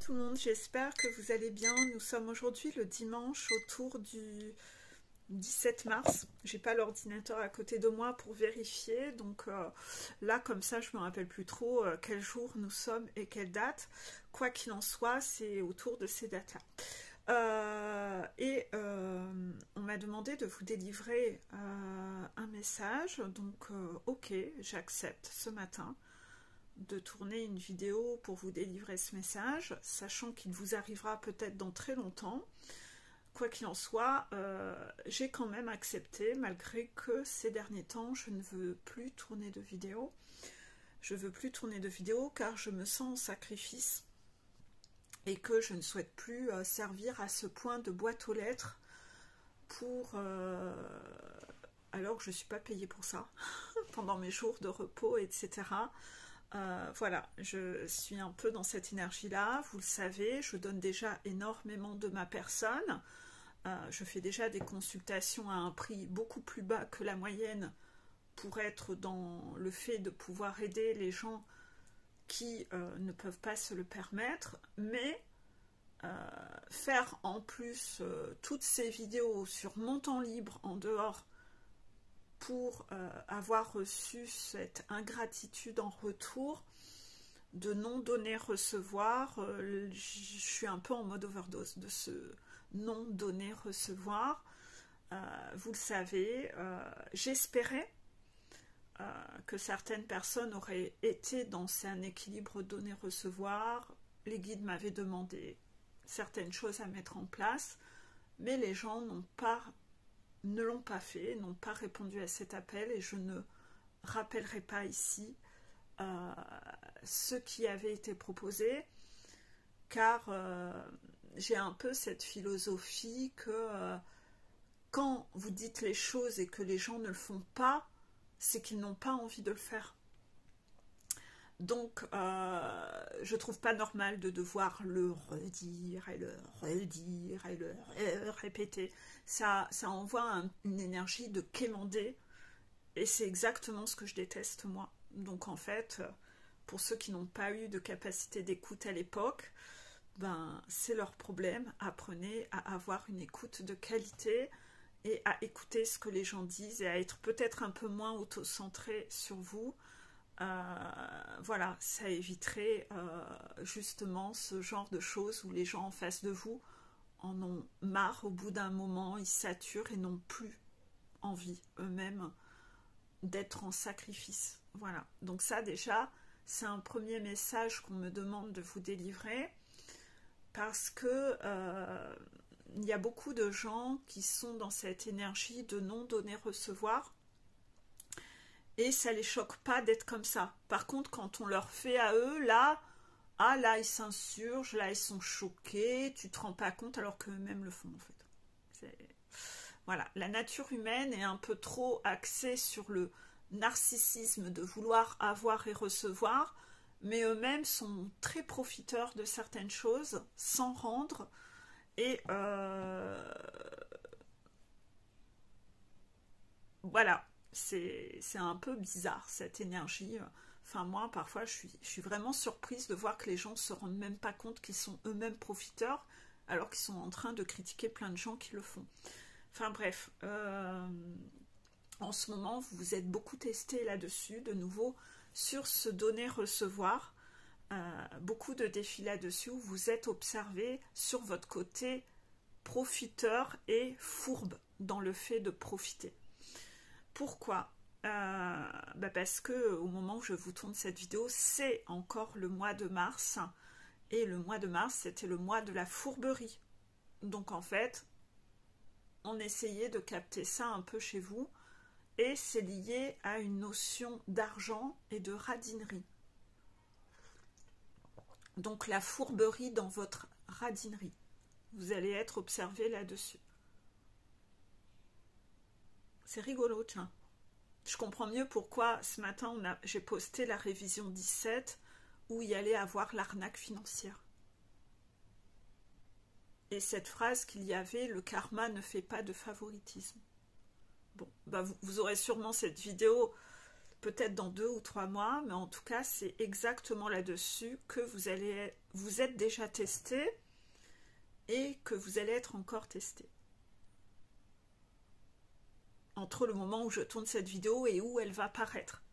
tout le monde, j'espère que vous allez bien. Nous sommes aujourd'hui le dimanche autour du 17 mars. J'ai pas l'ordinateur à côté de moi pour vérifier, donc là comme ça je me rappelle plus trop quel jour nous sommes et quelle date. Quoi qu'il en soit, c'est autour de ces dates-là. On m'a demandé de vous délivrer un message, donc ok, j'accepte ce matin de tourner une vidéo pour vous délivrer ce message, sachant qu'il vous arrivera peut-être dans très longtemps. Quoi qu'il en soit, j'ai quand même accepté, malgré que ces derniers temps, je ne veux plus tourner de vidéos. Je veux plus tourner de vidéos car je me sens en sacrifice et que je ne souhaite plus servir à ce point de boîte aux lettres pour... alors que je ne suis pas payée pour ça, pendant mes jours de repos, etc. Voilà, je suis un peu dans cette énergie-là, vous le savez, je donne déjà énormément de ma personne, je fais déjà des consultations à un prix beaucoup plus bas que la moyenne pour être dans le fait de pouvoir aider les gens qui ne peuvent pas se le permettre, mais faire en plus toutes ces vidéos sur mon temps libre en dehors pour avoir reçu cette ingratitude en retour, de non donner recevoir, je suis un peu en mode overdose de ce non donner recevoir. Vous le savez, j'espérais que certaines personnes auraient été dans un équilibre donner recevoir. Les guides m'avaient demandé certaines choses à mettre en place, mais les gens ne l'ont pas fait, n'ont pas répondu à cet appel, et je ne rappellerai pas ici ce qui avait été proposé, car j'ai un peu cette philosophie que quand vous dites les choses et que les gens ne le font pas, c'est qu'ils n'ont pas envie de le faire. Donc je trouve pas normal de devoir le redire et le redire et le répéter. Ça envoie une énergie de quémander, et c'est exactement ce que je déteste moi. Donc en fait, pour ceux qui n'ont pas eu de capacité d'écoute à l'époque, ben c'est leur problème. Apprenez à avoir une écoute de qualité et à écouter ce que les gens disent et à être peut-être un peu moins auto-centré sur vous. Voilà, ça éviterait justement ce genre de choses où les gens en face de vous en ont marre au bout d'un moment, ils saturent et n'ont plus envie eux-mêmes d'être en sacrifice. Voilà, donc ça déjà, c'est un premier message qu'on me demande de vous délivrer, parce que il y a beaucoup de gens qui sont dans cette énergie de non donner recevoir, et ça les choque pas d'être comme ça. Par contre, quand on leur fait à eux, là, là ils s'insurgent, là ils sont choqués, tu te rends pas compte, alors qu'eux-mêmes le font en fait. Voilà, la nature humaine est un peu trop axée sur le narcissisme de vouloir avoir et recevoir, mais eux-mêmes sont très profiteurs de certaines choses sans rendre, et voilà, c'est un peu bizarre cette énergie. Enfin moi parfois je suis vraiment surprise de voir que les gens ne se rendent même pas compte qu'ils sont eux-mêmes profiteurs, alors qu'ils sont en train de critiquer plein de gens qui le font. Enfin bref, en ce moment vous êtes beaucoup testé là-dessus, de nouveau sur ce donner-recevoir, beaucoup de défis là-dessus où vous êtes observé sur votre côté profiteur et fourbe dans le fait de profiter. Pourquoi ? Parce que au moment où je vous tourne cette vidéo, c'est encore le mois de mars, et le mois de mars c'était le mois de la fourberie. Donc en fait, on essayait de capter ça un peu chez vous, et c'est lié à une notion d'argent et de radinerie. Donc la fourberie dans votre radinerie, vous allez être observé là-dessus. C'est rigolo, tiens. Je comprends mieux pourquoi ce matin j'ai posté la révision 17 où il y allait avoir l'arnaque financière. Et cette phrase qu'il y avait, le karma ne fait pas de favoritisme. Bon, vous aurez sûrement cette vidéo peut-être dans 2 ou 3 mois, mais en tout cas, c'est exactement là-dessus que vous êtes déjà testé et que vous allez être encore testé. Entre le moment où je tourne cette vidéo et où elle va paraître.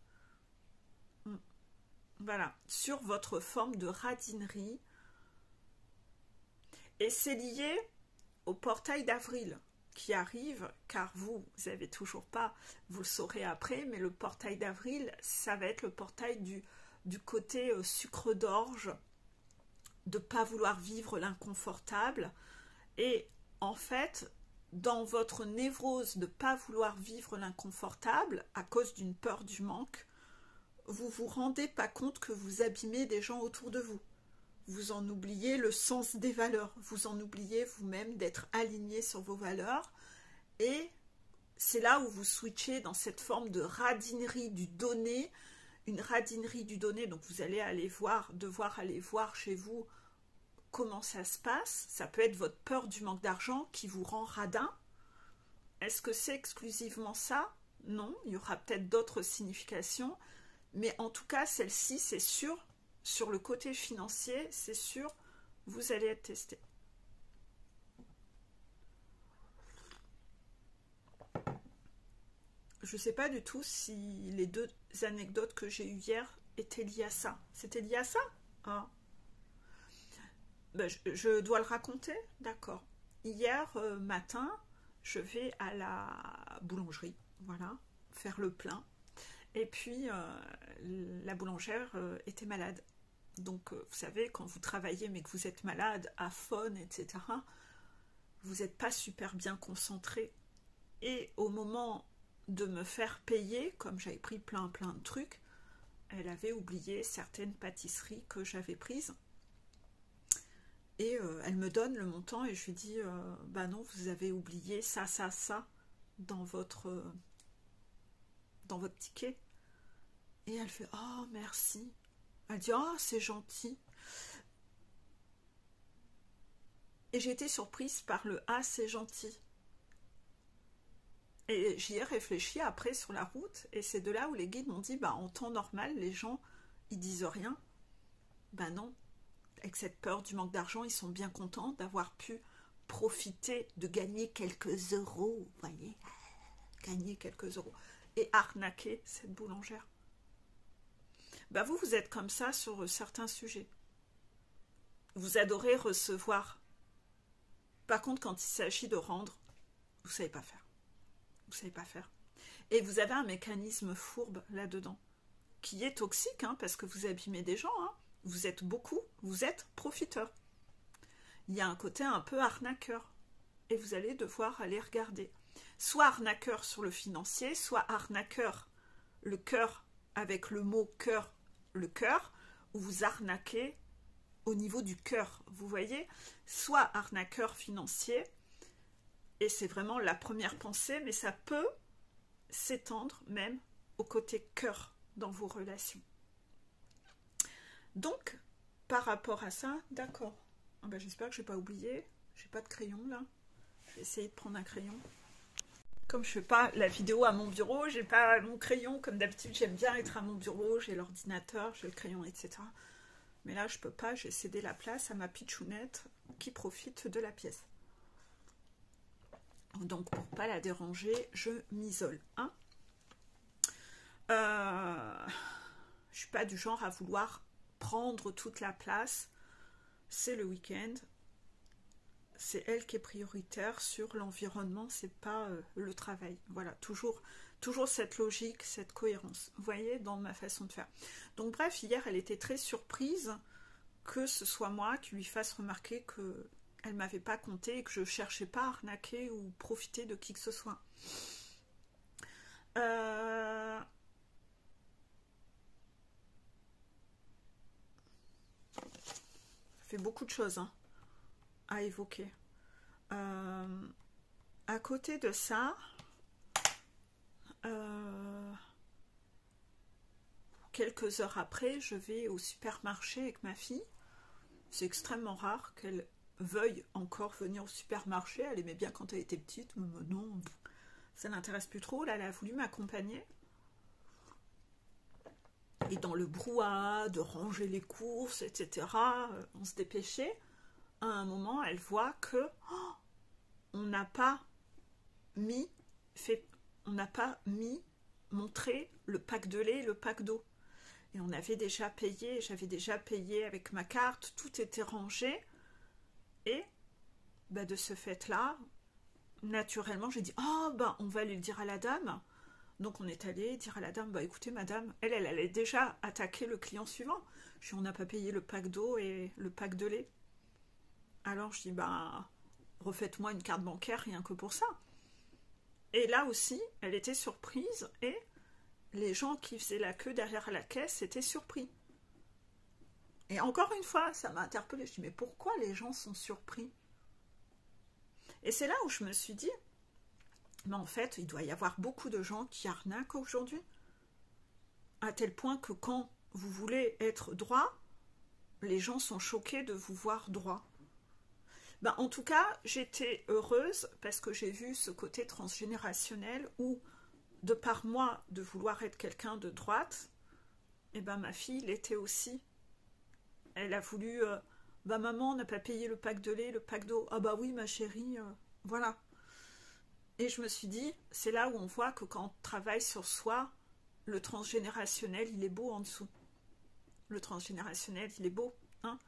Voilà, sur votre forme de radinerie. Et c'est lié au portail d'avril qui arrive, car vous avez toujours pas, vous le saurez après, mais le portail d'avril, ça va être le portail du côté sucre d'orge, de pas vouloir vivre l'inconfortable. Et en fait, dans votre névrose de pas vouloir vivre l'inconfortable, à cause d'une peur du manque, vous vous rendez pas compte que vous abîmez des gens autour de vous. Vous en oubliez le sens des valeurs, vous en oubliez vous-même d'être aligné sur vos valeurs, et c'est là où vous switchez dans cette forme de radinerie du donné, une radinerie du donné, donc vous allez devoir aller voir chez vous comment ça se passe. Ça peut être votre peur du manque d'argent qui vous rend radin. Est-ce que c'est exclusivement ça? Non, il y aura peut-être d'autres significations, mais en tout cas, celle-ci, c'est sûr, sur le côté financier, c'est sûr, vous allez être testé. Je ne sais pas du tout si les 2 anecdotes que j'ai eues hier étaient liées à ça. C'était lié à ça? Ah. Ben, je dois le raconter? D'accord. Hier matin, je vais à la boulangerie, voilà, faire le plein. Et puis, la boulangère était malade. Donc, vous savez, quand vous travaillez mais que vous êtes malade, aphone, etc., vous n'êtes pas super bien concentré. Et au moment de me faire payer, comme j'avais pris plein de trucs, elle avait oublié certaines pâtisseries que j'avais prises. Et elle me donne le montant et je lui dis bah non, vous avez oublié ça dans votre ticket. Et elle fait oh merci. Elle dit oh c'est gentil. Et j'ai été surprise par le ah c'est gentil. Et j'y ai réfléchi après sur la route, et c'est de là où les guides m'ont dit bah en temps normal les gens ils disent rien. Ben non, avec cette peur du manque d'argent, ils sont bien contents d'avoir pu profiter de gagner quelques euros, vous voyez, gagner quelques euros, et arnaquer cette boulangère. Ben vous êtes comme ça sur certains sujets. Vous adorez recevoir. Par contre, quand il s'agit de rendre, vous savez pas faire. Vous savez pas faire. Et vous avez un mécanisme fourbe là-dedans, qui est toxique, hein, parce que vous abîmez des gens, hein. Vous êtes beaucoup, vous êtes profiteur. Il y a un côté un peu arnaqueur. Et vous allez devoir aller regarder. Soit arnaqueur sur le financier, soit arnaqueur, le cœur, avec le mot cœur, le cœur, où vous arnaquez au niveau du cœur, vous voyez. Soit arnaqueur financier, et c'est vraiment la première pensée, mais ça peut s'étendre même au côté cœur dans vos relations. Donc, par rapport à ça, d'accord. Ah ben, j'espère que je n'ai pas oublié. J'ai pas de crayon là. Je vais essayer de prendre un crayon. Comme je fais pas la vidéo à mon bureau, j'ai pas mon crayon. Comme d'habitude, j'aime bien être à mon bureau. J'ai l'ordinateur, j'ai le crayon, etc. Mais là, je peux pas. J'ai cédé la place à ma pitchounette qui profite de la pièce. Donc, pour pas la déranger, je m'isole. Hein, je suis pas du genre à vouloir prendre toute la place. C'est le week-end, c'est elle qui est prioritaire sur l'environnement, c'est pas le travail. Voilà, toujours cette logique, cette cohérence, vous voyez, dans ma façon de faire. Donc bref, hier elle était très surprise que ce soit moi qui lui fasse remarquer que elle m'avait pas compté et que je cherchais pas à arnaquer ou profiter de qui que ce soit. Beaucoup de choses hein, à évoquer. À côté de ça, quelques heures après, je vais au supermarché avec ma fille. C'est extrêmement rare qu'elle veuille encore venir au supermarché. Elle aimait bien quand elle était petite, mais non, ça l'intéresse plus trop. Là, elle a voulu m'accompagner. Et dans le brouhaha, de ranger les courses, etc., on se dépêchait. À un moment, elle voit que on n'a pas mis, montré le pack de lait et le pack d'eau. Et on avait déjà payé, j'avais déjà payé avec ma carte, tout était rangé. Et de ce fait-là, naturellement, j'ai dit « Oh, on va aller le dire à la dame ». Donc on est allé dire à la dame « Écoutez, madame, elle allait déjà attaquer le client suivant. Je dis « On n'a pas payé le pack d'eau et le pack de lait. » Alors je dis « Refaites-moi une carte bancaire rien que pour ça. » Et là aussi, elle était surprise et les gens qui faisaient la queue derrière la caisse étaient surpris. Et encore une fois, ça m'a interpellée. Je dis « Mais pourquoi les gens sont surpris ?» Et c'est là où je me suis dit « Mais en fait, il doit y avoir beaucoup de gens qui arnaquent aujourd'hui. À tel point que quand vous voulez être droit, les gens sont choqués de vous voir droit. » En tout cas, j'étais heureuse parce que j'ai vu ce côté transgénérationnel où, de par moi, de vouloir être quelqu'un de droite, ma fille l'était aussi. Elle a voulu maman, on n'a pas payé le pack de lait, le pack d'eau. Ah oui, ma chérie, voilà. Et je me suis dit, c'est là où on voit que quand on travaille sur soi, le transgénérationnel, il est beau en dessous. Le transgénérationnel, il est beau. Hein.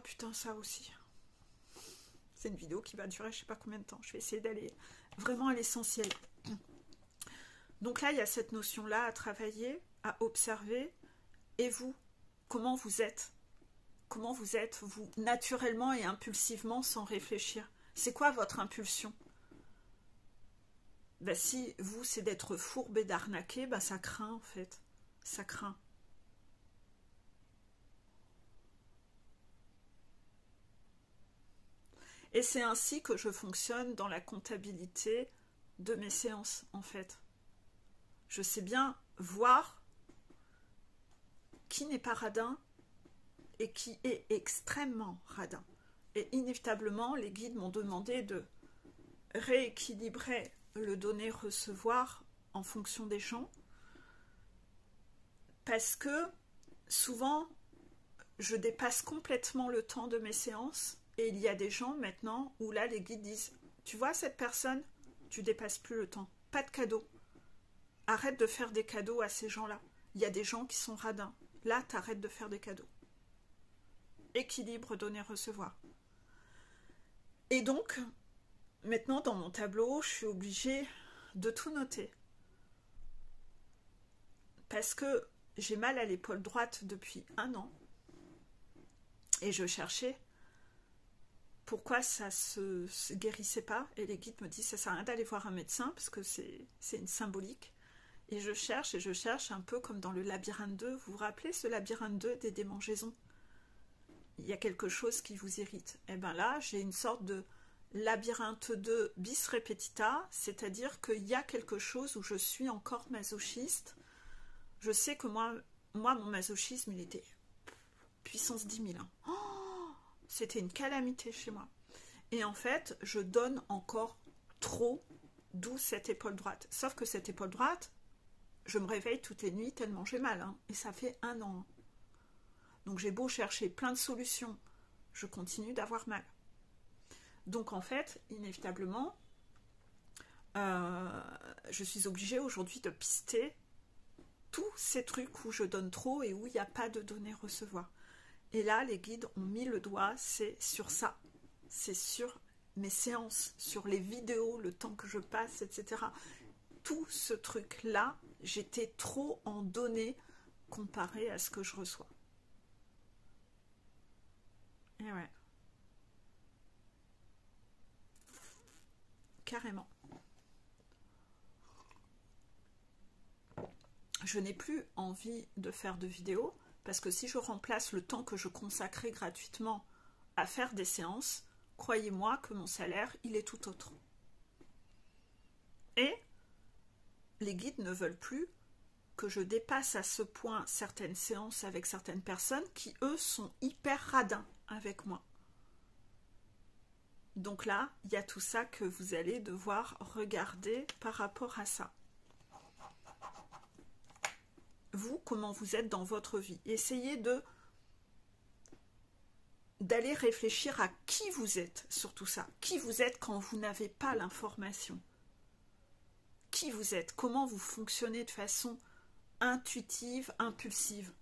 Putain, ça aussi. C'est une vidéo qui va durer je sais pas combien de temps. Je vais essayer d'aller vraiment à l'essentiel. Donc là, il y a cette notion-là à travailler, à observer. Et vous, comment vous êtes? Comment vous êtes, vous, naturellement et impulsivement, sans réfléchir? C'est quoi votre impulsion? Si vous, c'est d'être fourbe et d'arnaquer, ça craint en fait. Ça craint. Et c'est ainsi que je fonctionne dans la comptabilité de mes séances, en fait. Je sais bien voir qui n'est pas radin et qui est extrêmement radin. Et inévitablement, les guides m'ont demandé de rééquilibrer le donner-recevoir en fonction des gens. Parce que souvent, je dépasse complètement le temps de mes séances. Et il y a des gens maintenant où là, les guides disent « Tu vois cette personne, tu dépasses plus le temps. Pas de cadeaux. Arrête de faire des cadeaux à ces gens-là. Il y a des gens qui sont radins. Là, t'arrêtes de faire des cadeaux. » Équilibre, donner, recevoir. Et donc, maintenant, dans mon tableau, je suis obligée de tout noter. Parce que j'ai mal à l'épaule droite depuis 1 an. Et je cherchais pourquoi ça se guérissait pas. Et les guides me disent ça sert à rien d'aller voir un médecin parce que c'est une symbolique. Et je cherche un peu comme dans le labyrinthe 2. Vous vous rappelez ce labyrinthe 2 des démangeaisons? Il y a quelque chose qui vous irrite. Et là, j'ai une sorte de labyrinthe 2 bis repetita, c'est-à-dire qu'il y a quelque chose où je suis encore masochiste. Je sais que moi mon masochisme, il était puissance 10 000. C'était une calamité chez moi. Et en fait, je donne encore trop, d'où cette épaule droite. Sauf que cette épaule droite, je me réveille toutes les nuits tellement j'ai mal. Et ça fait 1 an. Donc j'ai beau chercher plein de solutions, je continue d'avoir mal. Donc en fait, inévitablement, je suis obligée aujourd'hui de pister tous ces trucs où je donne trop et où il n'y a pas de donner-recevoir. Et là, les guides ont mis le doigt, c'est sur ça. C'est sur mes séances, sur les vidéos, le temps que je passe, etc. Tout ce truc-là, j'étais trop en données comparé à ce que je reçois. Et ouais. Carrément. Je n'ai plus envie de faire de vidéos parce que si je remplace le temps que je consacrais gratuitement à faire des séances, croyez-moi que mon salaire, il est tout autre. Et les guides ne veulent plus que je dépasse à ce point certaines séances avec certaines personnes qui, eux, sont hyper radins avec moi. Donc là, il y a tout ça que vous allez devoir regarder par rapport à ça. vous, comment vous êtes dans votre vie. Essayez d'aller réfléchir à qui vous êtes sur tout ça. Qui vous êtes quand vous n'avez pas l'information. Qui vous êtes, comment vous fonctionnez de façon intuitive, impulsive.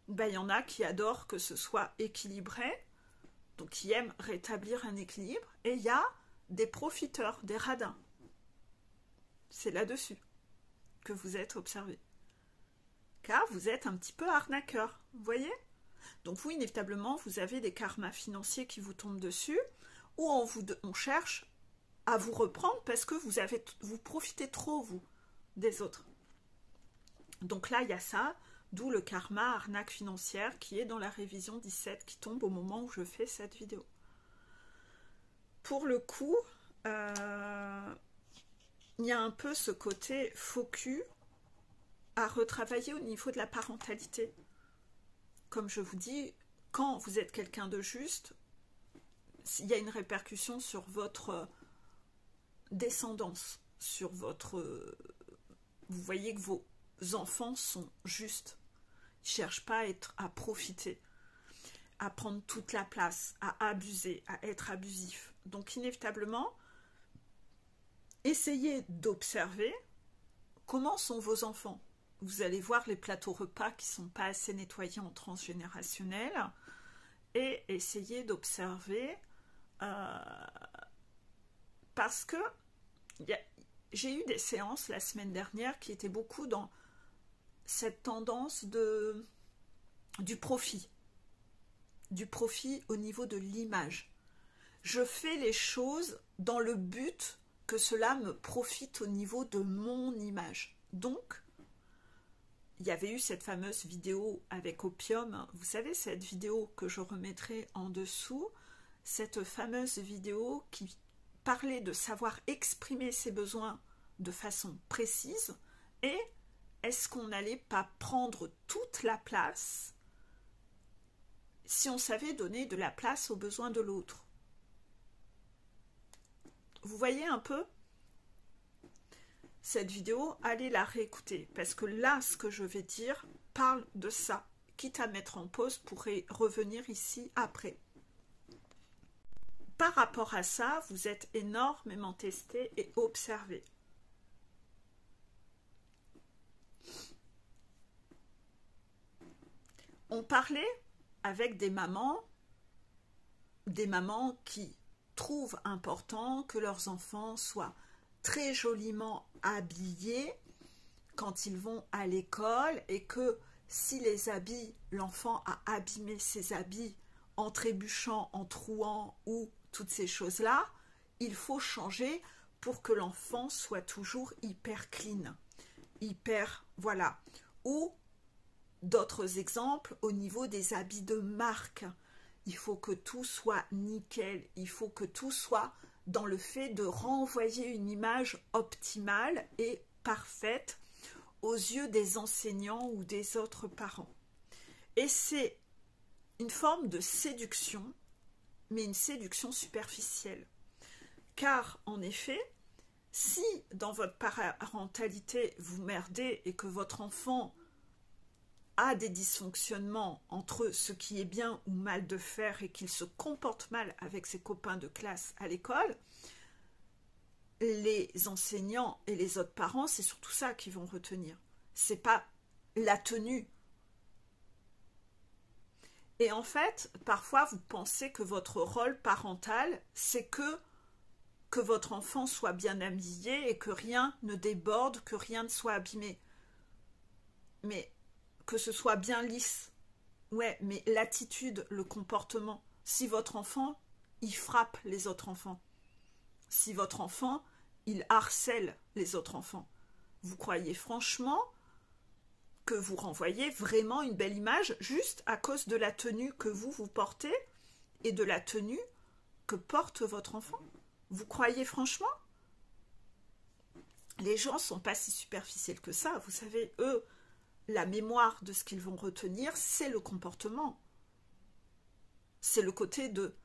Ben, y en a qui adorent que ce soit équilibré, donc qui aiment rétablir un équilibre, et il y a des profiteurs, des radins. C'est là-dessus que vous êtes observé. Car vous êtes un petit peu arnaqueur, vous voyez? Donc vous, inévitablement, vous avez des karmas financiers qui vous tombent dessus, ou on cherche à vous reprendre parce que vous profitez trop, vous, des autres. Donc là, il y a ça, d'où le karma arnaque financière qui est dans la révision 17 qui tombe au moment où je fais cette vidéo. Pour le coup, il y a un peu ce côté faux cul à retravailler au niveau de la parentalité. Comme je vous dis, quand vous êtes quelqu'un de juste, il y a une répercussion sur votre descendance, sur votre... Vous voyez que vos enfants sont justes. Ils ne cherchent pas à profiter, à prendre toute la place, à abuser, à être abusifs. Donc inévitablement, essayez d'observer comment sont vos enfants. Vous allez voir les plateaux repas qui ne sont pas assez nettoyés en transgénérationnel et essayez d'observer parce que j'ai eu des séances la semaine dernière qui étaient beaucoup dans cette tendance du profit au niveau de l'image. Je fais les choses dans le but que cela me profite au niveau de mon image. Donc, il y avait eu cette fameuse vidéo avec Opium, vous savez, cette vidéo que je remettrai en dessous, cette fameuse vidéo qui parlait de savoir exprimer ses besoins de façon précise, et est-ce qu'on n'allait pas prendre toute la place si on savait donner de la place aux besoins de l'autre? Vous voyez un peu cette vidéo, allez la réécouter, parce que là, ce que je vais dire parle de ça, quitte à mettre en pause pour revenir ici après. Par rapport à ça, vous êtes énormément testé et observé. On parlait avec des mamans qui trouvent important que leurs enfants soient très joliment habillés quand ils vont à l'école et que si les habits, l'enfant a abîmé ses habits en trébuchant, en trouant ou toutes ces choses-là, il faut changer pour que l'enfant soit toujours hyper clean, hyper, voilà. Ou d'autres exemples au niveau des habits de marque. Il faut que tout soit nickel, il faut que tout soit dans le fait de renvoyer une image optimale et parfaite aux yeux des enseignants ou des autres parents. Et c'est une forme de séduction, mais une séduction superficielle. Car, en effet, si dans votre parentalité vous merdez et que votre enfant a des dysfonctionnements entre ce qui est bien ou mal de faire et qu'il se comporte mal avec ses copains de classe à l'école, les enseignants et les autres parents, c'est surtout ça qu'ils vont retenir. C'est pas la tenue. Et en fait, parfois vous pensez que votre rôle parental, c'est que votre enfant soit bien habillé et que rien ne déborde, que rien ne soit abîmé. Mais que ce soit bien lisse. Ouais, mais l'attitude, le comportement. Si votre enfant, il frappe les autres enfants. Si votre enfant, il harcèle les autres enfants. Vous croyez franchement que vous renvoyez vraiment une belle image juste à cause de la tenue que vous portez et de la tenue que porte votre enfant? Vous croyez franchement? Les gens ne sont pas si superficiels que ça. Vous savez, eux, la mémoire de ce qu'ils vont retenir, c'est le comportement. C'est le côté de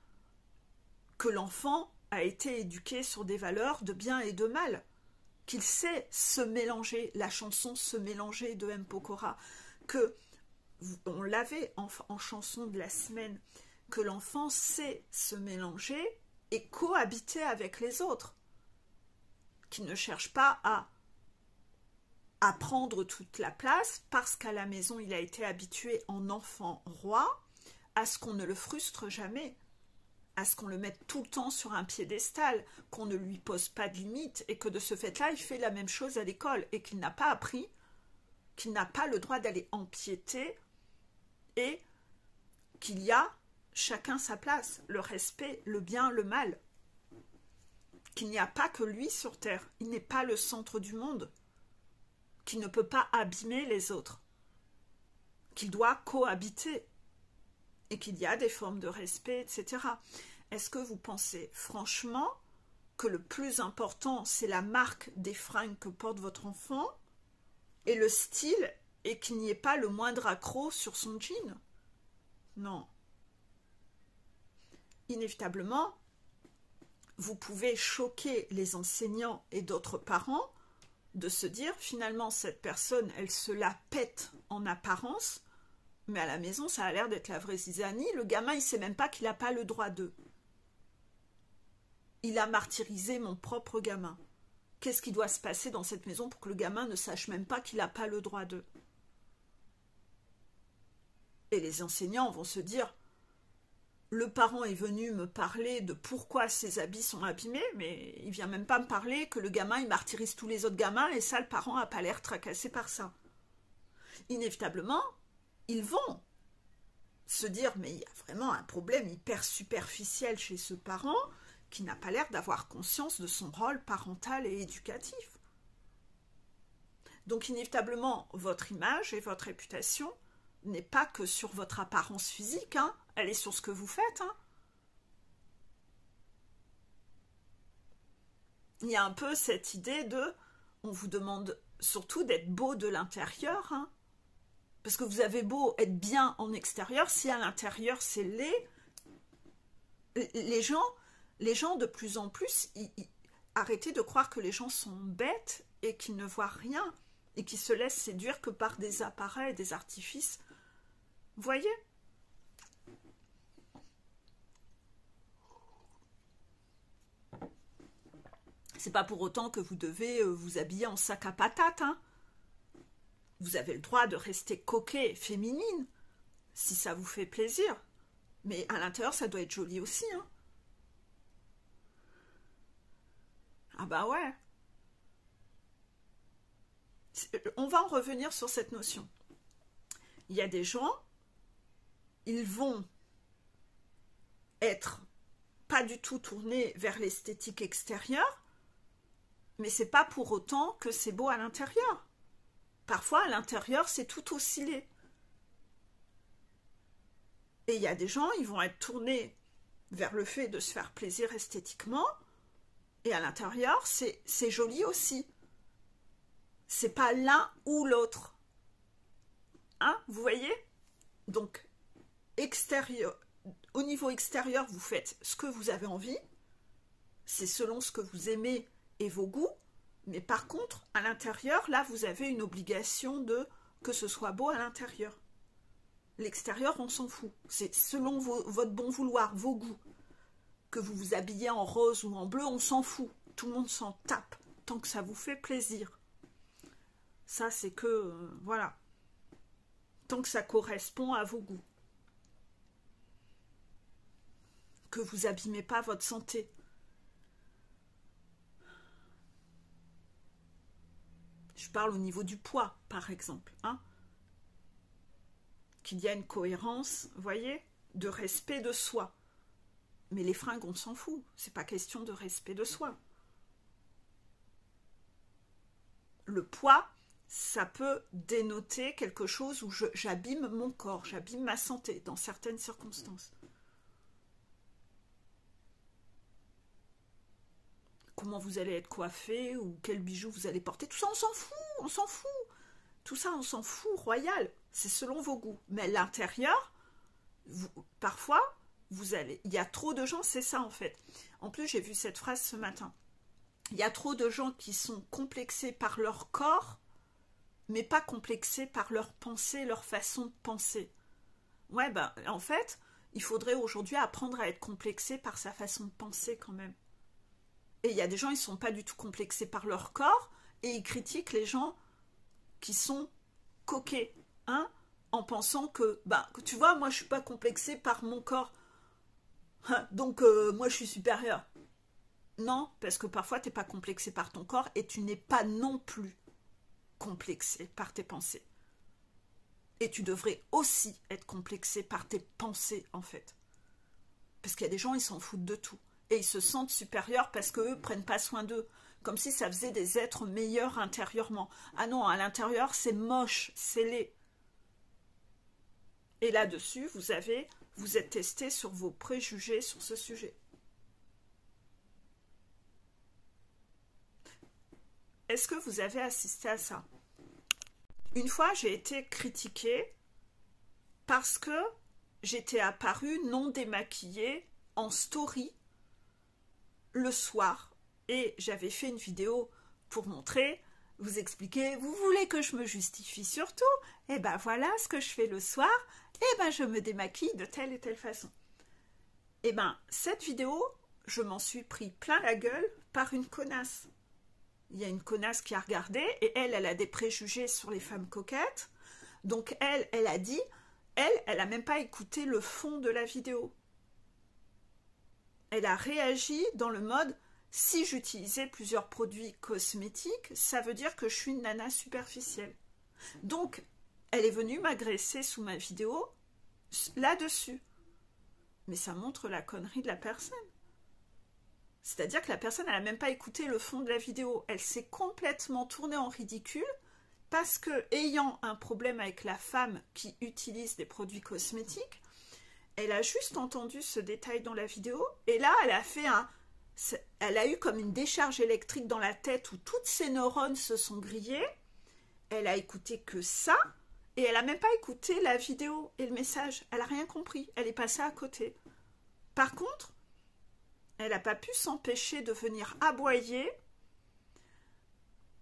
que l'enfant a été éduqué sur des valeurs de bien et de mal. qu'il sait se mélanger, la chanson Se mélanger de M. Pokora, que on l'avait en chanson de la semaine, que l'enfant sait se mélanger et cohabiter avec les autres, qu'il ne cherche pas à prendre toute la place parce qu'à la maison il a été habitué en enfant roi à ce qu'on ne le frustre jamais, à ce qu'on le mette tout le temps sur un piédestal, qu'on ne lui pose pas de limites et que de ce fait-là il fait la même chose à l'école et qu'il n'a pas appris, qu'il n'a pas le droit d'aller empiéter et qu'il y a chacun sa place, le respect, le bien, le mal, qu'il n'y a pas que lui sur terre, il n'est pas le centre du monde, qu'il ne peut pas abîmer les autres, qu'il doit cohabiter et qu'il y a des formes de respect, etc. Est-ce que vous pensez franchement que le plus important, c'est la marque des fringues que porte votre enfant et le style et qu'il n'y ait pas le moindre accroc sur son jean? Non. Inévitablement, vous pouvez choquer les enseignants et d'autres parents de se dire, finalement, cette personne, elle se la pète en apparence, mais à la maison, ça a l'air d'être la vraie zizanie. Le gamin, il ne sait même pas qu'il n'a pas le droit d'eux. Il a martyrisé mon propre gamin. Qu'est-ce qui doit se passer dans cette maison pour que le gamin ne sache même pas qu'il n'a pas le droit d'eux? Et les enseignants vont se dire, le parent est venu me parler de pourquoi ses habits sont abîmés, mais il vient même pas me parler que le gamin, il martyrise tous les autres gamins, et ça, le parent n'a pas l'air tracassé par ça. Inévitablement, ils vont se dire, mais il y a vraiment un problème hyper superficiel chez ce parent qui n'a pas l'air d'avoir conscience de son rôle parental et éducatif. Donc inévitablement, votre image et votre réputation n'est pas que sur votre apparence physique, hein, elle est sur ce que vous faites. Hein. Il y a un peu cette idée de, on vous demande surtout d'être beau de l'intérieur, hein, parce que vous avez beau être bien en extérieur, si à l'intérieur c'est laid, les gens de plus en plus, arrêtez de croire que les gens sont bêtes et qu'ils ne voient rien et qu'ils se laissent séduire que par des appareils, des artifices. Vous voyez ? C'est pas pour autant que vous devez vous habiller en sac à patates, hein. Vous avez le droit de rester coquet, féminine, si ça vous fait plaisir. Mais à l'intérieur, ça doit être joli aussi, hein. Ah bah ouais. On va en revenir sur cette notion. Il y a des gens, ils vont être pas du tout tournés vers l'esthétique extérieure, mais c'est pas pour autant que c'est beau à l'intérieur. Parfois, à l'intérieur, c'est tout aussi laid. Et il y a des gens, ils vont être tournés vers le fait de se faire plaisir esthétiquement, et à l'intérieur, c'est joli aussi. C'est pas l'un ou l'autre. Hein, vous voyez? Donc, extérieur, au niveau extérieur, vous faites ce que vous avez envie. C'est selon ce que vous aimez et vos goûts. Mais par contre, à l'intérieur, là, vous avez une obligation de que ce soit beau à l'intérieur. L'extérieur, on s'en fout. C'est selon votre bon vouloir, vos goûts. Que vous vous habillez en rose ou en bleu, on s'en fout. Tout le monde s'en tape, tant que ça vous fait plaisir. Ça, c'est que, voilà. Tant que ça correspond à vos goûts. Que vous n'abîmez pas votre santé. Je parle au niveau du poids, par exemple. Hein, qu'il y a une cohérence, vous voyez, de respect de soi. Mais les fringues, on s'en fout. C'est pas question de respect de soi. Le poids, ça peut dénoter quelque chose où j'abîme mon corps, j'abîme ma santé dans certaines circonstances. Comment vous allez être coiffé ou quel bijou vous allez porter, tout ça on s'en fout, on s'en fout. Tout ça on s'en fout, royal, c'est selon vos goûts. Mais l'intérieur, parfois, il y a trop de gens, c'est ça en fait. En plus, j'ai vu cette phrase ce matin. Il y a trop de gens qui sont complexés par leur corps, mais pas complexés par leur pensée, leur façon de penser. Ouais, ben, en fait, il faudrait aujourd'hui apprendre à être complexé par sa façon de penser quand même. Et il y a des gens, ils ne sont pas du tout complexés par leur corps, et ils critiquent les gens qui sont coquets, hein, en pensant que, bah, tu vois, moi je suis pas complexée par mon corps, donc moi je suis supérieure. Non, parce que parfois tu n'es pas complexé par ton corps et tu n'es pas non plus complexé par tes pensées. Et tu devrais aussi être complexé par tes pensées, en fait. Parce qu'il y a des gens, ils s'en foutent de tout. Et ils se sentent supérieurs parce qu'eux ne prennent pas soin d'eux. Comme si ça faisait des êtres meilleurs intérieurement. Ah non, à l'intérieur, c'est moche, c'est laid. Et là-dessus, vous êtes testé sur vos préjugés sur ce sujet. Est-ce que vous avez assisté à ça? Une fois, j'ai été critiquée parce que j'étais apparue non démaquillée en story le soir. Et j'avais fait une vidéo pour montrer, vous expliquer, vous voulez que je me justifie sur tout? Eh ben voilà ce que je fais le soir, eh ben je me démaquille de telle et telle façon. Eh ben cette vidéo, je m'en suis pris plein la gueule par une connasse. Il y a une connasse qui a regardé et elle a des préjugés sur les femmes coquettes. Donc elle a dit, elle a même pas écouté le fond de la vidéo. Elle a réagi dans le mode, si j'utilisais plusieurs produits cosmétiques, ça veut dire que je suis une nana superficielle. Donc, elle est venue m'agresser sous ma vidéo là-dessus. Mais ça montre la connerie de la personne. C'est-à-dire que la personne, elle n'a même pas écouté le fond de la vidéo. Elle s'est complètement tournée en ridicule parce que, ayant un problème avec la femme qui utilise des produits cosmétiques, elle a juste entendu ce détail dans la vidéo et là, elle a eu comme une décharge électrique dans la tête où toutes ses neurones se sont grillées. Elle a écouté que ça et elle n'a même pas écouté la vidéo et le message. Elle n'a rien compris. Elle est passée à côté. Par contre, elle n'a pas pu s'empêcher de venir aboyer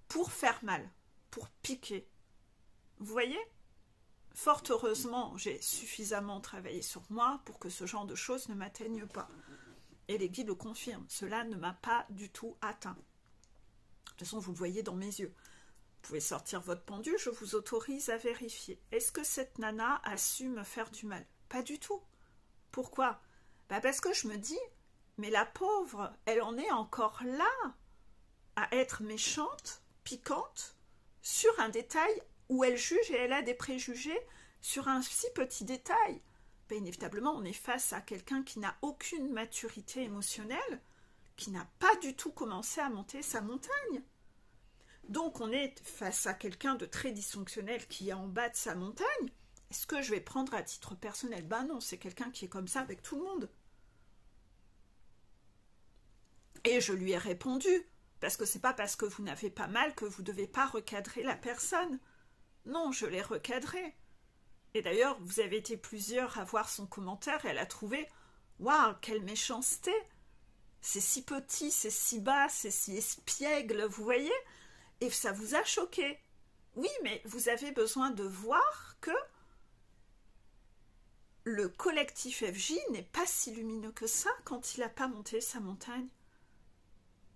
pour faire mal, pour piquer. Vous voyez ? Fort heureusement, j'ai suffisamment travaillé sur moi pour que ce genre de choses ne m'atteignent pas. Et les guides le confirment, cela ne m'a pas du tout atteint. De toute façon, vous le voyez dans mes yeux. Vous pouvez sortir votre pendule, je vous autorise à vérifier. Est-ce que cette nana a su me faire du mal? Pas du tout. Pourquoi? Parce que je me dis, mais la pauvre, elle en est encore là à être méchante, piquante, sur un détail où elle juge et elle a des préjugés sur un si petit détail. Inévitablement, on est face à quelqu'un qui n'a aucune maturité émotionnelle, qui n'a pas du tout commencé à monter sa montagne. Donc, on est face à quelqu'un de très dysfonctionnel qui est en bas de sa montagne. Est-ce que je vais prendre à titre personnel? Non, c'est quelqu'un qui est comme ça avec tout le monde. Et je lui ai répondu, parce que c'est pas parce que vous n'avez pas mal que vous ne devez pas recadrer la personne. Non, je l'ai recadré. Et d'ailleurs, vous avez été plusieurs à voir son commentaire et elle a trouvé « Waouh, quelle méchanceté! C'est si petit, c'est si bas, c'est si espiègle, vous voyez ?» Et ça vous a choqué. Oui, mais vous avez besoin de voir que le collectif FJ n'est pas si lumineux que ça quand il n'a pas monté sa montagne.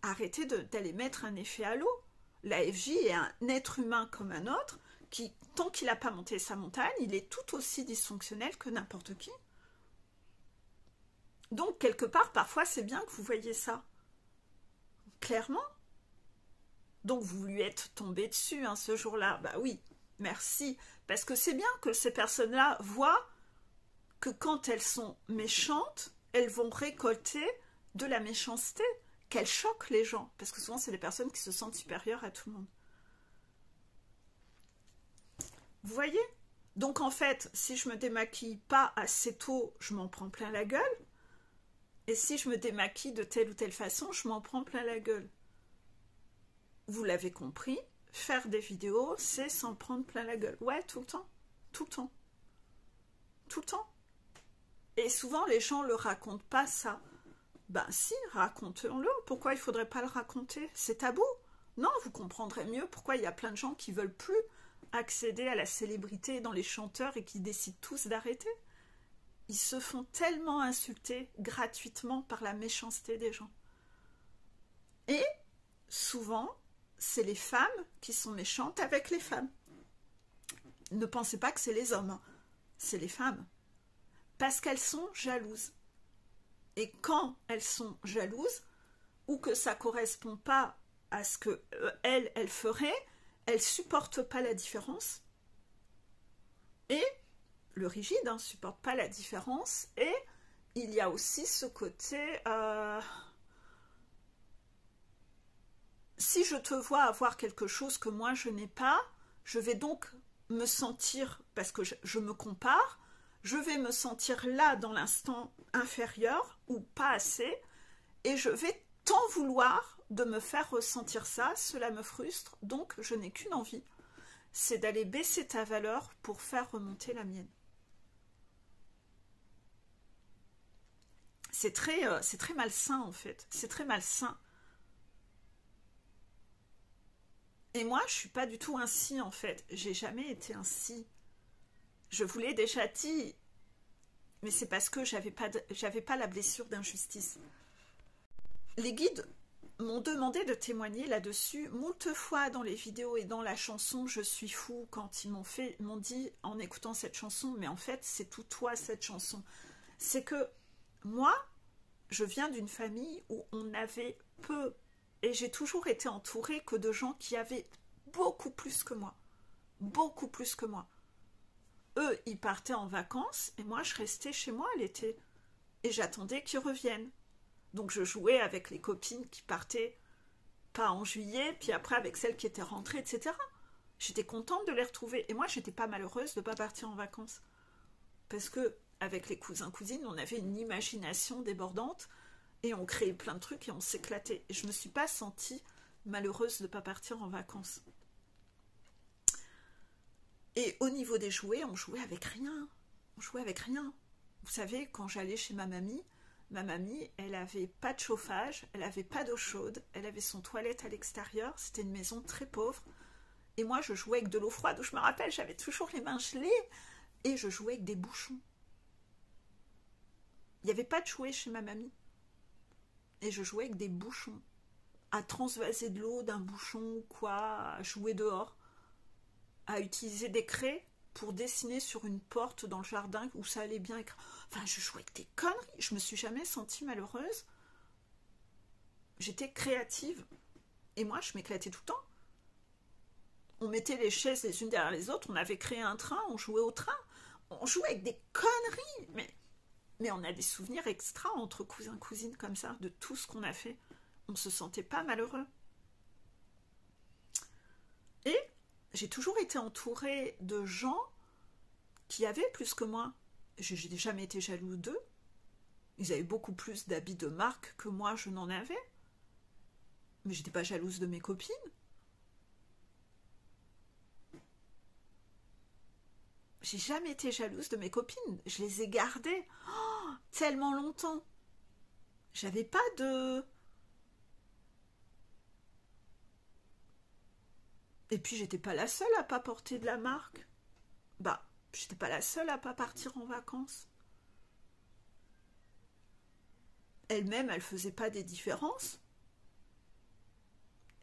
Arrêtez d'aller mettre un effet à l'eau. La FJ est un être humain comme un autre qui, tant qu'il n'a pas monté sa montagne, il est tout aussi dysfonctionnel que n'importe qui. Donc, quelque part, parfois, c'est bien que vous voyez ça. Clairement. Donc, vous lui êtes tombé dessus ce jour-là. Oui, merci. Parce que c'est bien que ces personnes-là voient que quand elles sont méchantes, elles vont récolter de la méchanceté, qu'elles choquent les gens. Parce que souvent, c'est des personnes qui se sentent supérieures à tout le monde. Vous voyez? Donc en fait, si je me démaquille pas assez tôt, je m'en prends plein la gueule. Et si je me démaquille de telle ou telle façon, je m'en prends plein la gueule. Vous l'avez compris, faire des vidéos, c'est s'en prendre plein la gueule. Ouais, tout le temps. Tout le temps. Tout le temps. Et souvent, les gens ne le racontent pas ça. Ben si, racontons-le. Pourquoi il ne faudrait pas le raconter? C'est tabou. Non, vous comprendrez mieux pourquoi il y a plein de gens qui ne veulent plus accéder à la célébrité dans les chanteurs et qui décident tous d'arrêter. Ils se font tellement insulter gratuitement par la méchanceté des gens. Et souvent, c'est les femmes qui sont méchantes avec les femmes. Ne pensez pas que c'est les hommes, c'est les femmes. Parce qu'elles sont jalouses. Et quand elles sont jalouses, ou que ça ne correspond pas à ce que elles feraient, elles ne supportent pas la différence. Et le rigide ne supporte pas la différence. Et il y a aussi ce côté... si je te vois avoir quelque chose que moi je n'ai pas, je vais donc me sentir, parce que je me compare, je vais me sentir là dans l'instant inférieur ou pas assez, et je vais tant vouloir de me faire ressentir ça, cela me frustre, donc je n'ai qu'une envie, c'est d'aller baisser ta valeur pour faire remonter la mienne. C'est très malsain en fait, c'est très malsain. Et moi, je suis pas du tout ainsi en fait, j'ai jamais été ainsi. Je vous l'ai déjà dit, mais c'est parce que j'avais pas la blessure d'injustice. Les guides m'ont demandé de témoigner là-dessus moult fois dans les vidéos et dans la chanson Je suis fou, quand ils m'ont dit en écoutant cette chanson, mais en fait c'est tout toi cette chanson. C'est que moi, je viens d'une famille où on avait peu, et j'ai toujours été entourée que de gens qui avaient beaucoup plus que moi. Beaucoup plus que moi. Eux, ils partaient en vacances et moi, je restais chez moi l'été. Et j'attendais qu'ils reviennent. Donc, je jouais avec les copines qui partaient pas en juillet, puis après avec celles qui étaient rentrées, etc. J'étais contente de les retrouver. Et moi, j'étais pas malheureuse de ne pas partir en vacances. Parce que, avec les cousins-cousines, on avait une imagination débordante et on créait plein de trucs et on s'éclatait. Et je me suis pas sentie malheureuse de ne pas partir en vacances. Et au niveau des jouets, on jouait avec rien. On jouait avec rien. Vous savez, quand j'allais chez ma mamie, elle avait pas de chauffage, elle avait pas d'eau chaude, elle avait son toilette à l'extérieur, c'était une maison très pauvre. Et moi, je jouais avec de l'eau froide, où je me rappelle, j'avais toujours les mains gelées, et je jouais avec des bouchons. Il n'y avait pas de jouets chez ma mamie. Et je jouais avec des bouchons. À transvaser de l'eau d'un bouchon ou quoi, à jouer dehors. À utiliser des craies pour dessiner sur une porte dans le jardin où ça allait bien. Enfin, je jouais avec des conneries. Je me suis jamais sentie malheureuse. J'étais créative. Et moi, je m'éclatais tout le temps. On mettait les chaises les unes derrière les autres. On avait créé un train. On jouait au train. On jouait avec des conneries. Mais on a des souvenirs extra entre cousins et cousines comme ça, de tout ce qu'on a fait. On ne se sentait pas malheureux. Et j'ai toujours été entourée de gens qui avaient plus que moi. J'ai jamais été jalouse d'eux. Ils avaient beaucoup plus d'habits de marque que moi, je n'en avais. Mais j'étais pas jalouse de mes copines. J'ai jamais été jalouse de mes copines. Je les ai gardées tellement longtemps. J'avais pas de... Et puis j'étais pas la seule à pas porter de la marque. Bah, j'étais pas la seule à pas partir en vacances. Elle-même, elle faisait pas des différences.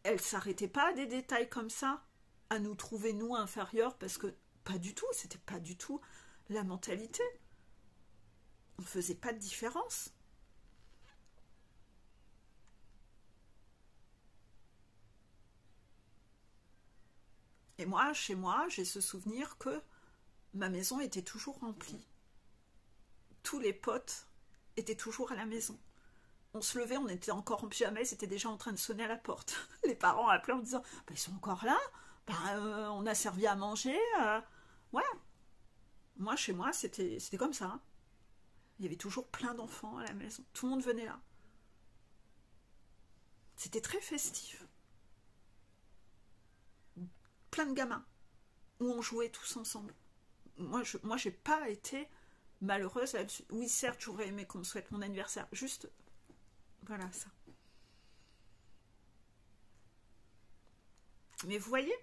Elle s'arrêtait pas à des détails comme ça, à nous trouver nous inférieurs, parce que pas du tout, c'était pas du tout la mentalité. On faisait pas de différence. Et moi, chez moi, j'ai ce souvenir que ma maison était toujours remplie. Tous les potes étaient toujours à la maison. On se levait, on était encore en pyjama, ils étaient déjà en train de sonner à la porte. Les parents appelaient en disant bah, ils sont encore là, on a servi à manger. Ouais. Moi, chez moi, c'était comme ça. Hein. Il y avait toujours plein d'enfants à la maison. Tout le monde venait là. C'était très festif. Plein de gamins, où on jouait tous ensemble. Moi, j'ai pas été malheureuse là-dessus. Oui, certes, j'aurais aimé qu'on me souhaite mon anniversaire. Juste, Voilà ça. Mais vous voyez,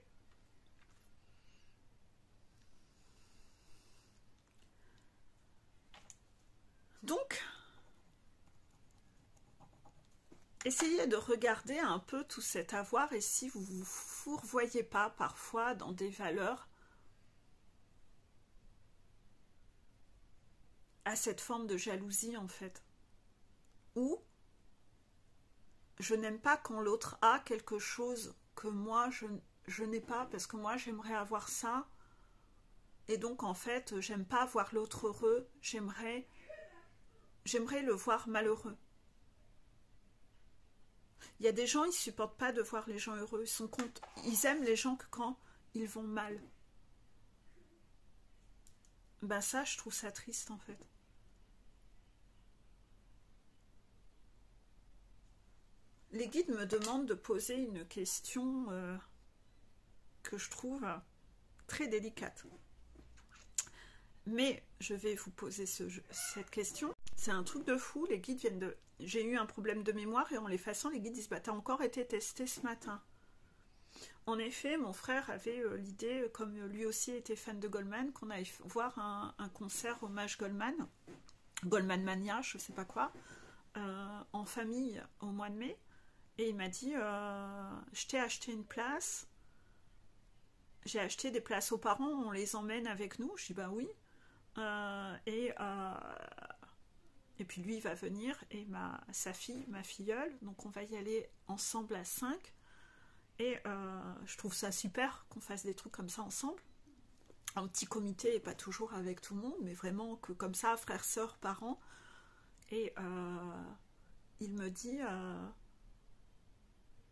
donc, essayez de regarder un peu tout cet avoir et si vous ne vous fourvoyez pas parfois dans des valeurs à cette forme de jalousie en fait. Ou je n'aime pas quand l'autre a quelque chose que moi je n'ai pas parce que moi j'aimerais avoir ça et donc en fait j'aime pas voir l'autre heureux, j'aimerais le voir malheureux. Il y a des gens, ils supportent pas de voir les gens heureux, ils aiment les gens que quand ils vont mal. Ben ça, je trouve ça triste en fait. Les guides me demandent de poser une question que je trouve très délicate. Mais je vais vous poser cette question. C'est un truc de fou, les guides viennent de... J'ai eu un problème de mémoire et en l'effaçant, les guides disent bah, « t'as encore été testé ce matin ». En effet, mon frère avait l'idée, comme lui aussi était fan de Goldman, qu'on allait voir un concert hommage Goldman, Goldman Mania, je sais pas quoi, en famille au mois de mai. Et il m'a dit je t'ai acheté une place, j'ai acheté des places aux parents, on les emmène avec nous. Je dis bah oui. Et puis lui il va venir et sa fille, ma filleule, donc on va y aller ensemble à 5. Et je trouve ça super qu'on fasse des trucs comme ça ensemble. Un petit comité et pas toujours avec tout le monde, mais vraiment que comme ça, frères, sœurs, parents. Et il me dit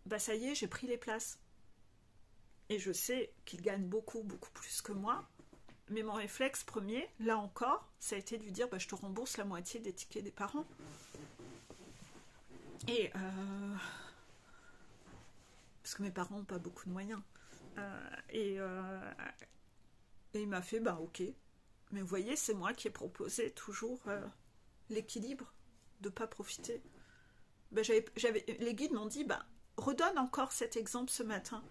bah ça y est, j'ai pris les places. Et je sais qu'il gagne beaucoup, beaucoup plus que moi. Mais mon réflexe premier, là encore, ça a été de lui dire bah, je te rembourse la moitié des tickets des parents. Et parce que mes parents n'ont pas beaucoup de moyens. Et il m'a fait bah ok. Mais vous voyez, c'est moi qui ai proposé toujours l'équilibre, de ne pas profiter. Ben, les guides m'ont dit bah redonne encore cet exemple ce matin.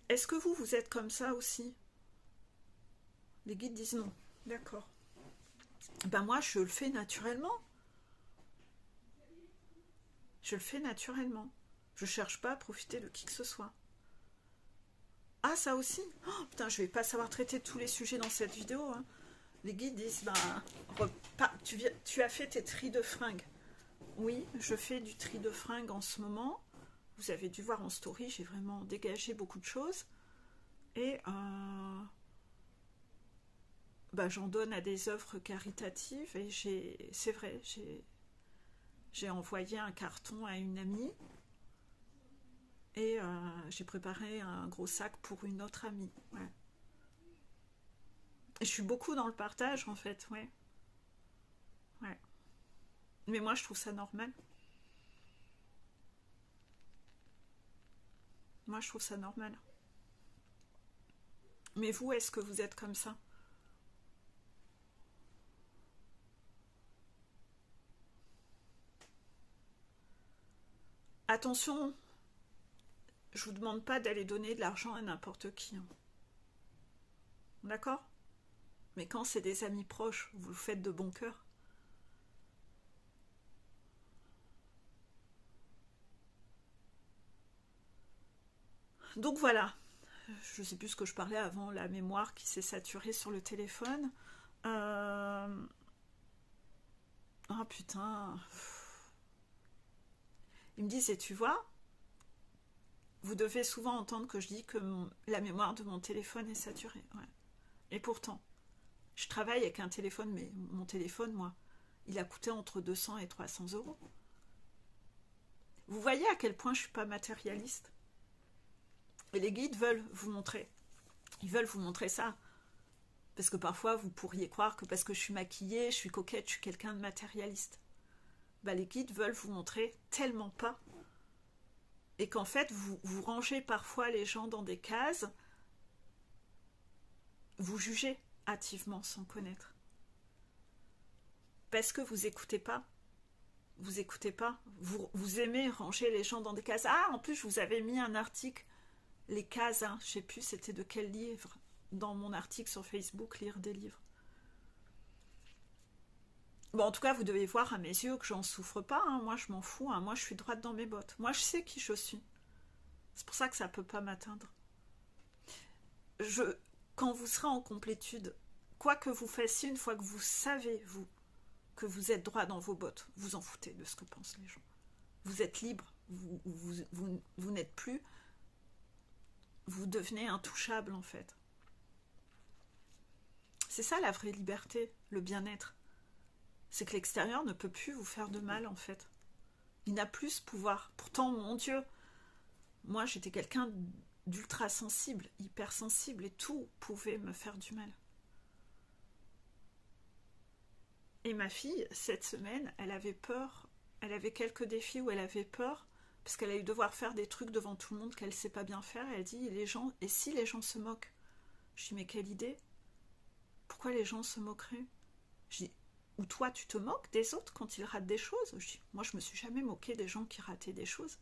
Est-ce que vous êtes comme ça aussi? Les guides disent non. D'accord. Ben moi, je le fais naturellement. Je le fais naturellement. Je cherche pas à profiter de qui que ce soit. Ah, ça aussi? Oh, putain, je vais pas savoir traiter tous les sujets dans cette vidéo. Hein. Les guides disent, tu as fait tes tris de fringues. Oui, je fais du tri de fringues en ce moment. Vous avez dû voir en story, j'ai vraiment dégagé beaucoup de choses. Et j'en donne à des œuvres caritatives. Et c'est vrai, j'ai envoyé un carton à une amie. Et j'ai préparé un gros sac pour une autre amie. Ouais. Et je suis beaucoup dans le partage en fait, ouais. Ouais. Mais moi je trouve ça normal. Moi je trouve ça normal. Mais vous, est-ce que vous êtes comme ça? Attention, je vous demande pas d'aller donner de l'argent à n'importe qui. Hein. D'accord? Mais quand c'est des amis proches, vous le faites de bon cœur. Donc voilà. Je sais plus ce que je parlais avant, la mémoire qui s'est saturée sur le téléphone. Ah putain. Ils me disent, et tu vois, vous devez souvent entendre que je dis que la mémoire de mon téléphone est saturée. Ouais. Et pourtant, je travaille avec un téléphone, mais mon téléphone, moi, il a coûté entre 200 et 300 euros. Vous voyez à quel point je ne suis pas matérialiste? Et les guides veulent vous montrer. Ils veulent vous montrer ça. Parce que parfois, vous pourriez croire que parce que je suis maquillée, je suis coquette, je suis quelqu'un de matérialiste. Les guides veulent vous montrer tellement pas. Et qu'en fait, vous rangez parfois les gens dans des cases. Vous jugez hâtivement sans connaître. Parce que vous n'écoutez pas. Vous écoutez pas. Vous aimez ranger les gens dans des cases. Ah, en plus, je vous avais mis un article, les cases, hein, je sais plus c'était de quel livre, dans mon article sur Facebook, lire des livres. Bon, en tout cas, vous devez voir à mes yeux que j'en souffre pas, hein. Moi, je m'en fous, hein. Moi, je suis droite dans mes bottes. Moi, je sais qui je suis. C'est pour ça que ça peut pas m'atteindre. Je, Quand vous serez en complétude, quoi que vous fassiez, une fois que vous savez, vous, que vous êtes droit dans vos bottes, vous en foutez de ce que pensent les gens. Vous êtes libre, vous n'êtes plus, vous devenez intouchable en fait. C'est ça la vraie liberté, le bien-être. C'est que l'extérieur ne peut plus vous faire de mal en fait. Il n'a plus ce pouvoir. Pourtant, mon Dieu, moi j'étais quelqu'un d'ultra sensible, hypersensible, et tout pouvait me faire du mal. Et ma fille, cette semaine, elle avait peur, elle avait quelques défis où elle avait peur, parce qu'elle allait devoir faire des trucs devant tout le monde qu'elle ne sait pas bien faire, et elle dit, les gens, et si les gens se moquent? Je dis, mais quelle idée? Pourquoi les gens se moqueraient? Je dis, ou toi tu te moques des autres quand ils ratent des choses? Je dis, moi je me suis jamais moquée des gens qui rataient des choses.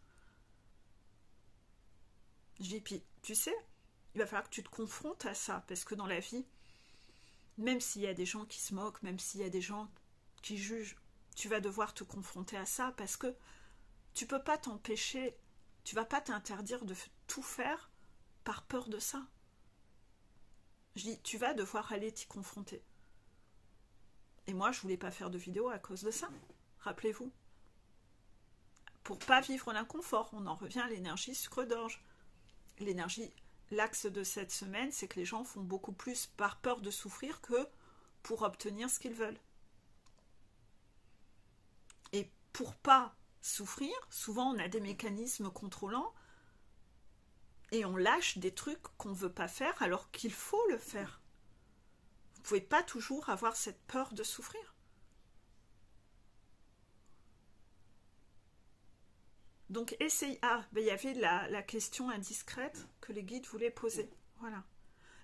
Je dis, puis tu sais, il va falloir que tu te confrontes à ça, parce que dans la vie, même s'il y a des gens qui se moquent, même s'il y a des gens qui jugent, tu vas devoir te confronter à ça, parce que tu peux pas t'empêcher, tu vas pas t'interdire de tout faire par peur de ça. Je dis, tu vas devoir aller t'y confronter. Et moi, je voulais pas faire de vidéo à cause de ça, rappelez-vous. Pour pas vivre l'inconfort, on en revient à l'énergie sucre d'orge. L'énergie, l'axe de cette semaine, c'est que les gens font beaucoup plus par peur de souffrir que pour obtenir ce qu'ils veulent. Et pour pas souffrir, souvent on a des mécanismes contrôlants et on lâche des trucs qu'on veut pas faire alors qu'il faut le faire. Vous pouvez pas toujours avoir cette peur de souffrir. Donc essayez. Ah, ben, il y avait la question indiscrète que les guides voulaient poser. Voilà.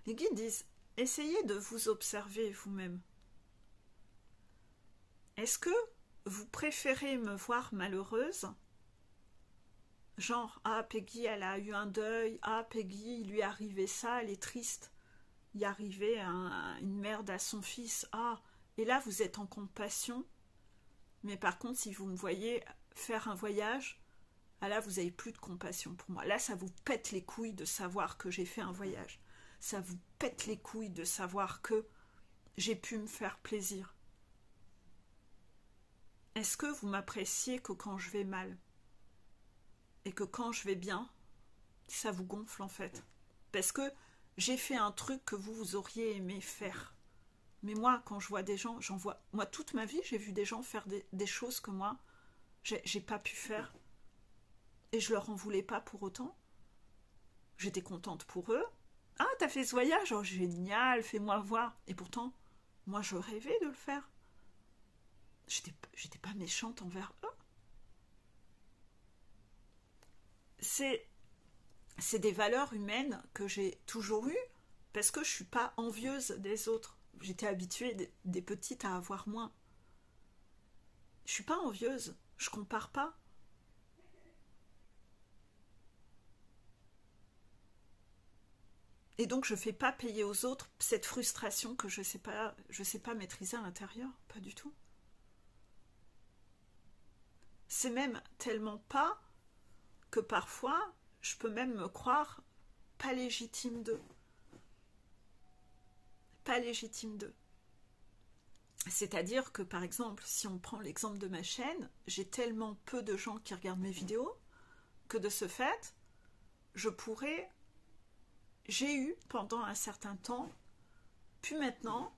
Les guides disent, essayez de vous observer vous-même. Est-ce que vous préférez me voir malheureuse? Genre, ah, Peggy, elle a eu un deuil. Ah, Peggy, il lui est arrivé ça, elle est triste. Il est arrivé une merde à son fils. Ah, et là, vous êtes en compassion. Mais par contre, si vous me voyez faire un voyage, ah là, vous n'avez plus de compassion pour moi. Là, ça vous pète les couilles de savoir que j'ai fait un voyage. Ça vous pète les couilles de savoir que j'ai pu me faire plaisir. Est-ce que vous m'appréciez que quand je vais mal? Et que quand je vais bien, ça vous gonfle en fait? Parce que j'ai fait un truc que vous auriez aimé faire. Mais moi, quand je vois des gens, j'en vois... Moi, toute ma vie, j'ai vu des gens faire des choses que moi, j'ai pas pu faire. Et je leur en voulais pas pour autant. J'étais contente pour eux. Ah, t'as fait ce voyage? Oh, génial, fais-moi voir. Et pourtant, moi, je rêvais de le faire. J'étais pas méchante envers eux. C'est des valeurs humaines que j'ai toujours eues parce que je suis pas envieuse des autres. J'étais habituée des petites à avoir moins. Je suis pas envieuse, je compare pas. Et donc je fais pas payer aux autres cette frustration que je sais pas maîtriser à l'intérieur, pas du tout. C'est même tellement pas que parfois je peux même me croire pas légitime d'eux. Pas légitime d'eux. C'est-à-dire que par exemple, si on prend l'exemple de ma chaîne, j'ai tellement peu de gens qui regardent mes vidéos que de ce fait, j'ai eu pendant un certain temps, puis maintenant,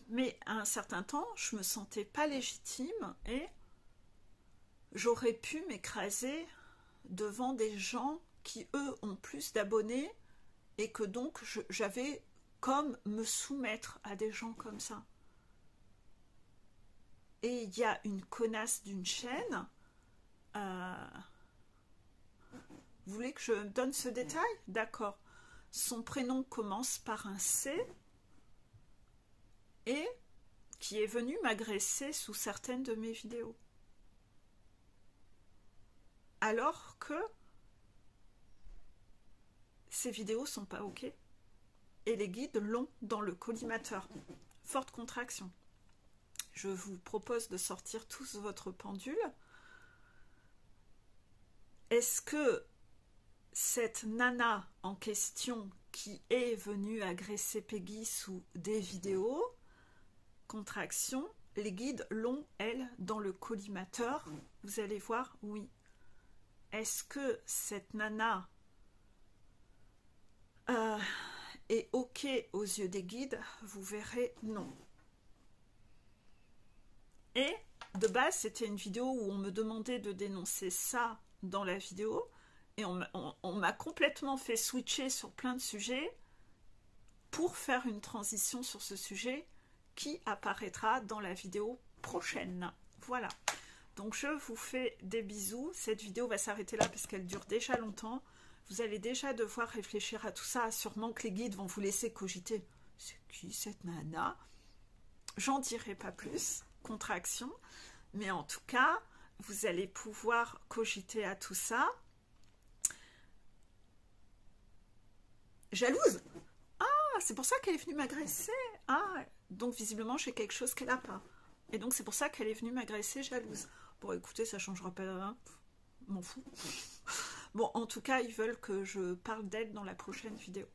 mais à un certain temps, je me sentais pas légitime et j'aurais pu m'écraser devant des gens qui, eux, ont plus d'abonnés et que donc j'avais comme me soumettre à des gens comme ça. Et il y a une connasse d'une chaîne. Vous voulez que je donne ce détail? D'accord. Son prénom commence par un C et qui est venu m'agresser sous certaines de mes vidéos. alors que ces vidéos sont pas OK. Et les guides l'ont dans le collimateur. Forte contraction. Je vous propose de sortir tous votre pendule. Est-ce que cette nana en question qui est venue agresser Peggy sous des vidéos, contraction, les guides l'ont, elle, dans le collimateur? Vous allez voir, oui. Est-ce que cette nana est OK aux yeux des guides? Vous verrez, non. Et de base, c'était une vidéo où on me demandait de dénoncer ça dans la vidéo, et on m'a complètement fait switcher sur plein de sujets pour faire une transition sur ce sujet qui apparaîtra dans la vidéo prochaine. Voilà. Donc je vous fais des bisous. Cette vidéo va s'arrêter là parce qu'elle dure déjà longtemps. Vous allez déjà devoir réfléchir à tout ça. Sûrement que les guides vont vous laisser cogiter. C'est qui cette nana? J'en dirai pas plus. Contraction. Mais en tout cas, vous allez pouvoir cogiter à tout ça. Jalouse? Ah, c'est pour ça qu'elle est venue m'agresser. Ah, donc visiblement j'ai quelque chose qu'elle n'a pas. Et donc c'est pour ça qu'elle est venue m'agresser, jalouse. Bon, écoutez, ça changera pas rien. M'en fous. Bon, en tout cas, ils veulent que je parle d'elle dans la prochaine vidéo.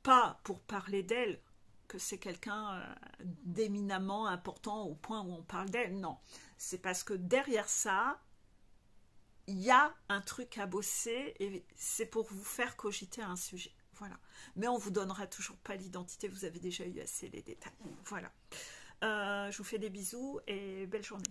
Pas pour parler d'elle, que c'est quelqu'un d'éminemment important au point où on parle d'elle, non. C'est parce que derrière ça, il y a un truc à bosser et c'est pour vous faire cogiter un sujet. Voilà. Mais on vous donnera toujours pas l'identité, vous avez déjà eu assez les détails. Voilà. Je vous fais des bisous et belle journée.